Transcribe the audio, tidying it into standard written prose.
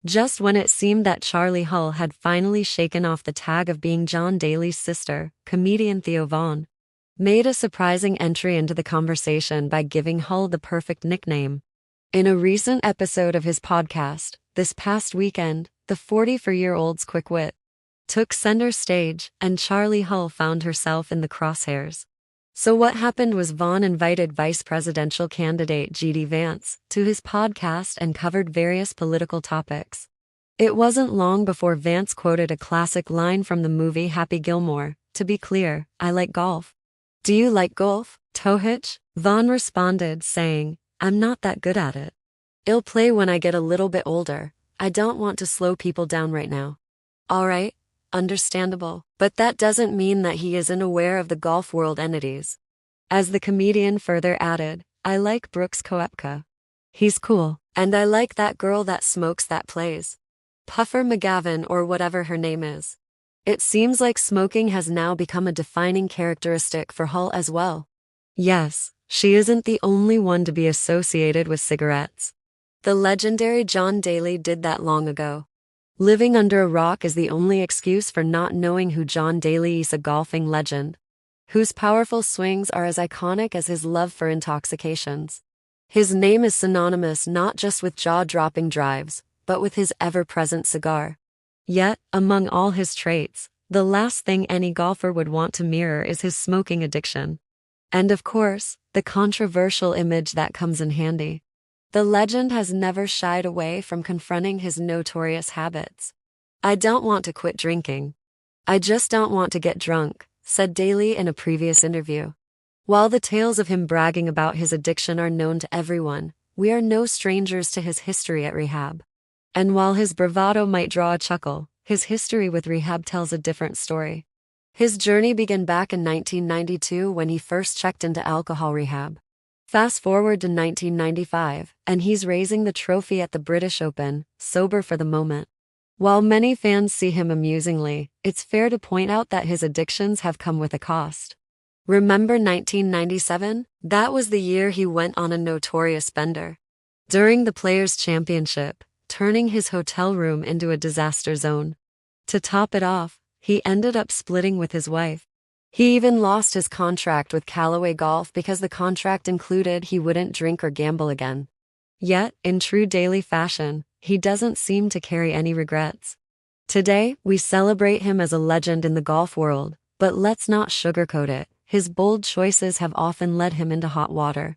Just when it seemed that Charley Hull had finally shaken off the tag of being John Daly's sister, comedian Theo Von made a surprising entry into the conversation by giving Hull the perfect nickname. In a recent episode of his podcast, this past weekend, the 44-year-old's quick wit took center stage, and Charley Hull found herself in the crosshairs. So what happened was Vaughn invited vice presidential candidate J.D. Vance to his podcast and covered various political topics. It wasn't long before Vance quoted a classic line from the movie Happy Gilmore, "To be clear, I like golf." "Do you like golf, Tohich?" Vaughn responded, saying, "I'm not that good at it. I'll play when I get a little bit older. I don't want to slow people down right now." All right, understandable. But that doesn't mean that he isn't aware of the golf world entities. As the comedian further added, "I like Brooks Koepka. He's cool. And I like that girl that smokes that plays. Puffer McGavin or whatever her name is." It seems like smoking has now become a defining characteristic for Hull as well. Yes, she isn't the only one to be associated with cigarettes. The legendary John Daly did that long ago. Living under a rock is the only excuse for not knowing who John Daly is, a golfing legend whose powerful swings are as iconic as his love for intoxications. His name is synonymous not just with jaw-dropping drives, but with his ever-present cigar. Yet, among all his traits, the last thing any golfer would want to mirror is his smoking addiction. And of course, the controversial image that comes in handy. The legend has never shied away from confronting his notorious habits. "I don't want to quit drinking. I just don't want to get drunk," said Daly in a previous interview. While the tales of him bragging about his addiction are known to everyone, we are no strangers to his history at rehab. And while his bravado might draw a chuckle, his history with rehab tells a different story. His journey began back in 1992 when he first checked into alcohol rehab. Fast forward to 1995, and he's raising the trophy at the British Open, sober for the moment. While many fans see him amusingly, it's fair to point out that his addictions have come with a cost. Remember 1997? That was the year he went on a notorious bender during the Players' Championship, turning his hotel room into a disaster zone. To top it off, he ended up splitting with his wife. He even lost his contract with Callaway Golf because the contract included he wouldn't drink or gamble again. Yet, in true Daly fashion, he doesn't seem to carry any regrets. Today, we celebrate him as a legend in the golf world, but let's not sugarcoat it. His bold choices have often led him into hot water.